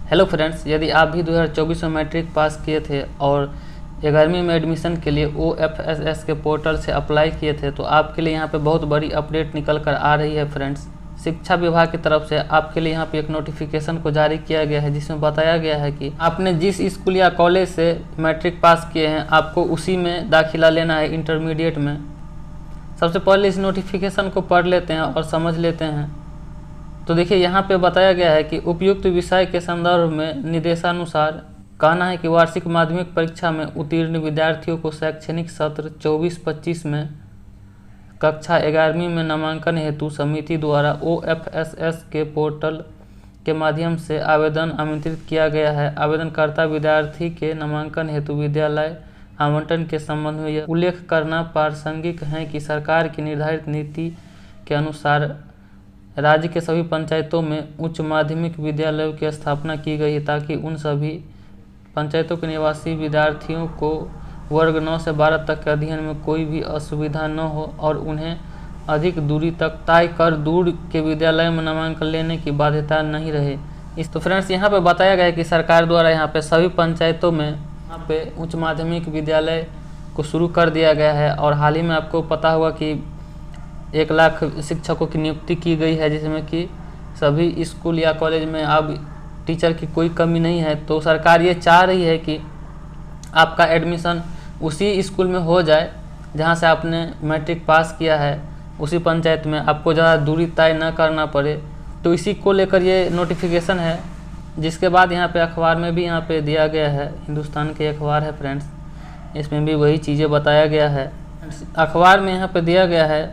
Hello friends, यदि आप भी 2024 में मैट्रिक पास किए थे और 11वीं में एडमिशन के लिए OFSS के पोर्टल से अप्लाई किए थे तो आपके लिए यहाँ पे बहुत बड़ी अपडेट निकल कर आ रही है फ्रेंड्स। शिक्षा विभाग की तरफ से आपके लिए यहाँ पे एक नोटिफिकेशन को जारी किया गया है जिसमें बताया गया है कि आपने जिस स्कूल या कॉलेज से मैट्रिक पास किए हैं आपको उसी में दाखिला लेना है इंटरमीडिएट में। सबसे पहले इस नोटिफिकेशन को पढ़ लेते हैं और समझ लेते हैं। तो देखिए यहाँ पे बताया गया है कि उपयुक्त विषय के संदर्भ में निर्देशानुसार कहना है कि वार्षिक माध्यमिक परीक्षा में उत्तीर्ण विद्यार्थियों को शैक्षणिक सत्र 24-25 में कक्षा 11वीं में नामांकन हेतु समिति द्वारा OFSS के पोर्टल के माध्यम से आवेदन आमंत्रित किया गया है। आवेदनकर्ता विद्यार्थी के नामांकन हेतु विद्यालय आवंटन के संबंध में यह उल्लेख करना प्रासंगिक है कि सरकार की निर्धारित नीति के अनुसार राज्य के सभी पंचायतों में उच्च माध्यमिक विद्यालयों की स्थापना की गई है ताकि उन सभी पंचायतों के निवासी विद्यार्थियों को वर्ग 9 से 12 तक के अध्ययन में कोई भी असुविधा न हो और उन्हें अधिक दूरी तक तय कर दूर के विद्यालय में नामांकन लेने की बाध्यता नहीं रहे। इस तो फ्रेंड्स यहाँ पे बताया गया है कि सरकार द्वारा यहाँ पे सभी पंचायतों में यहाँ पे उच्च माध्यमिक विद्यालय को शुरू कर दिया गया है और हाल ही में आपको पता होगा कि 1 लाख शिक्षकों की नियुक्ति की गई है जिसमें कि सभी स्कूल या कॉलेज में अब टीचर की कोई कमी नहीं है। तो सरकार ये चाह रही है कि आपका एडमिशन उसी स्कूल में हो जाए जहां से आपने मैट्रिक पास किया है, उसी पंचायत में, आपको ज़्यादा दूरी तय न करना पड़े। तो इसी को लेकर ये नोटिफिकेशन है। जिसके बाद यहाँ पे अखबार में भी यहाँ पे दिया गया है, हिंदुस्तान के अखबार है फ्रेंड्स, इसमें भी वही चीज़ें बताया गया है। अखबार में यहाँ पे दिया गया है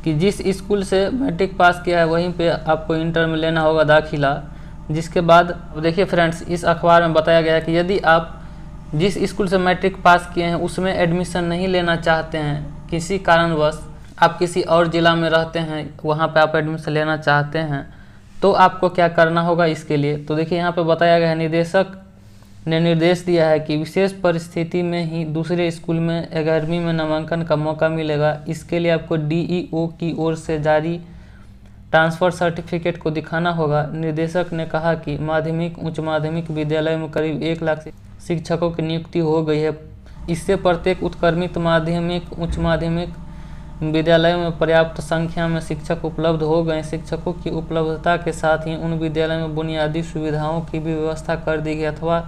कि जिस स्कूल से मैट्रिक पास किया है वहीं पे आपको इंटर में लेना होगा दाखिला। जिसके बाद अब देखिए फ्रेंड्स, इस अखबार में बताया गया है कि यदि आप जिस स्कूल से मैट्रिक पास किए हैं उसमें एडमिशन नहीं लेना चाहते हैं, किसी कारणवश आप किसी और ज़िला में रहते हैं, वहाँ पे आप एडमिशन लेना चाहते हैं, तो आपको क्या करना होगा इसके लिए। तो देखिए यहाँ पे बताया गया है, निदेशक ने निर्देश दिया है कि विशेष परिस्थिति में ही दूसरे स्कूल में 11वीं में नामांकन का मौका मिलेगा। इसके लिए आपको DEO की ओर से जारी ट्रांसफ़र सर्टिफिकेट को दिखाना होगा। निर्देशक ने कहा कि माध्यमिक उच्च माध्यमिक विद्यालय में करीब 1 लाख शिक्षकों की नियुक्ति हो गई है। इससे प्रत्येक उत्क्रमित माध्यमिक उच्च माध्यमिक विद्यालयों में पर्याप्त संख्या में शिक्षक उपलब्ध हो गए। शिक्षकों की उपलब्धता के साथ ही उन विद्यालयों में बुनियादी सुविधाओं की भी व्यवस्था कर दी गई अथवा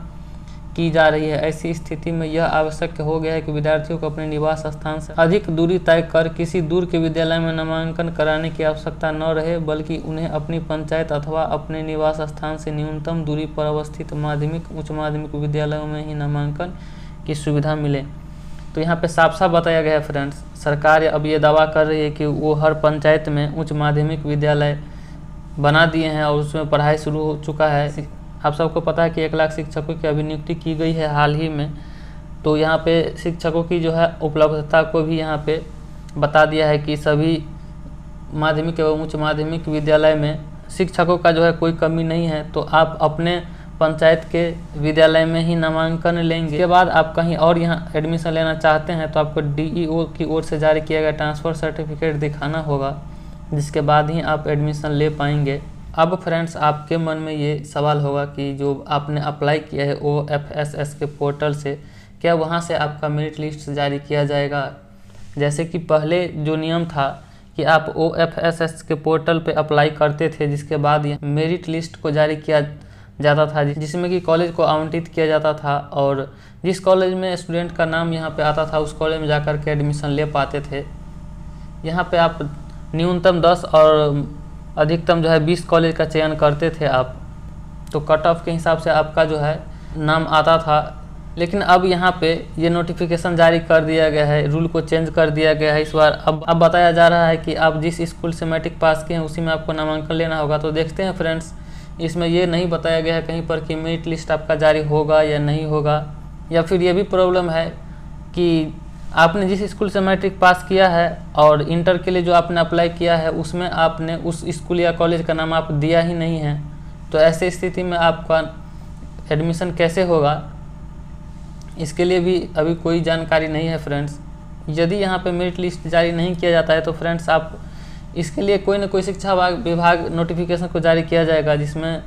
की जा रही है। ऐसी स्थिति में यह आवश्यक हो गया है कि विद्यार्थियों को अपने निवास स्थान से अधिक दूरी तय कर किसी दूर के विद्यालय में नामांकन कराने की आवश्यकता न रहे, बल्कि उन्हें अपनी पंचायत अथवा अपने निवास स्थान से न्यूनतम दूरी पर अवस्थित माध्यमिक उच्च माध्यमिक विद्यालयों में ही नामांकन की सुविधा मिले। तो यहाँ पे साफ साफ बताया गया है फ्रेंड्स, सरकार अब ये दावा कर रही है कि वो हर पंचायत में उच्च माध्यमिक विद्यालय बना दिए हैं और उसमें पढ़ाई शुरू हो चुका है। आप सबको पता है कि 1 लाख शिक्षकों की अभी नियुक्ति की गई है हाल ही में। तो यहाँ पे शिक्षकों की जो है उपलब्धता को भी यहाँ पे बता दिया है कि सभी माध्यमिक एवं उच्च माध्यमिक विद्यालय में शिक्षकों का जो है कोई कमी नहीं है। तो आप अपने पंचायत के विद्यालय में ही नामांकन लेंगे। इसके बाद आप कहीं और यहाँ एडमिशन लेना चाहते हैं तो आपको DEO की ओर से जारी किया गया ट्रांसफ़र सर्टिफिकेट दिखाना होगा, जिसके बाद ही आप एडमिशन ले पाएंगे। अब फ्रेंड्स, आपके मन में ये सवाल होगा कि जो आपने अप्लाई किया है OFSS के पोर्टल से, क्या वहाँ से आपका मेरिट लिस्ट जारी किया जाएगा। जैसे कि पहले जो नियम था कि आप OFSS के पोर्टल पे अप्लाई करते थे, जिसके बाद ये मेरिट लिस्ट को जारी किया जाता था, जिसमें कि कॉलेज को आवंटित किया जाता था और जिस कॉलेज में स्टूडेंट का नाम यहाँ पे आता था उस कॉलेज में जाकर के एडमिशन ले पाते थे। यहाँ पे आप न्यूनतम 10 और अधिकतम जो है 20 कॉलेज का चयन करते थे आप, तो कट ऑफ के हिसाब से आपका जो है नाम आता था। लेकिन अब यहाँ पे ये नोटिफिकेशन जारी कर दिया गया है, रूल को चेंज कर दिया गया है इस बार। अब बताया जा रहा है कि आप जिस स्कूल से मैट्रिक पास किए हैं उसी में आपको नामांकन लेना होगा। तो देखते हैं फ्रेंड्स, इसमें ये नहीं बताया गया है कहीं पर कि मेरिट लिस्ट आपका जारी होगा या नहीं होगा, या फिर ये भी प्रॉब्लम है कि आपने जिस स्कूल से मैट्रिक पास किया है और इंटर के लिए जो आपने अप्लाई किया है उसमें आपने उस स्कूल या कॉलेज का नाम आप दिया ही नहीं है। तो ऐसे स्थिति में आपका एडमिशन कैसे होगा, इसके लिए भी अभी कोई जानकारी नहीं है फ्रेंड्स। यदि यहाँ पे मेरिट लिस्ट जारी नहीं किया जाता है तो फ्रेंड्स आप इसके लिए कोई ना कोई शिक्षा विभाग नोटिफिकेशन को जारी किया जाएगा, जिसमें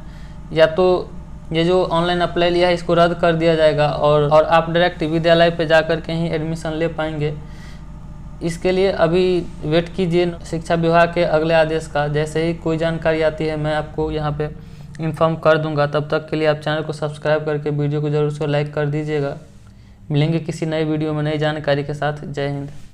या तो ये जो ऑनलाइन अप्लाई लिया है इसको रद्द कर दिया जाएगा और आप डायरेक्ट विद्यालय पे जा कर के ही एडमिशन ले पाएंगे। इसके लिए अभी वेट कीजिए शिक्षा विभाग के अगले आदेश का। जैसे ही कोई जानकारी आती है मैं आपको यहाँ पे इन्फॉर्म कर दूंगा। तब तक के लिए आप चैनल को सब्सक्राइब करके वीडियो को जरूर से लाइक कर दीजिएगा। मिलेंगे किसी नए वीडियो में नई जानकारी के साथ। जय हिंद।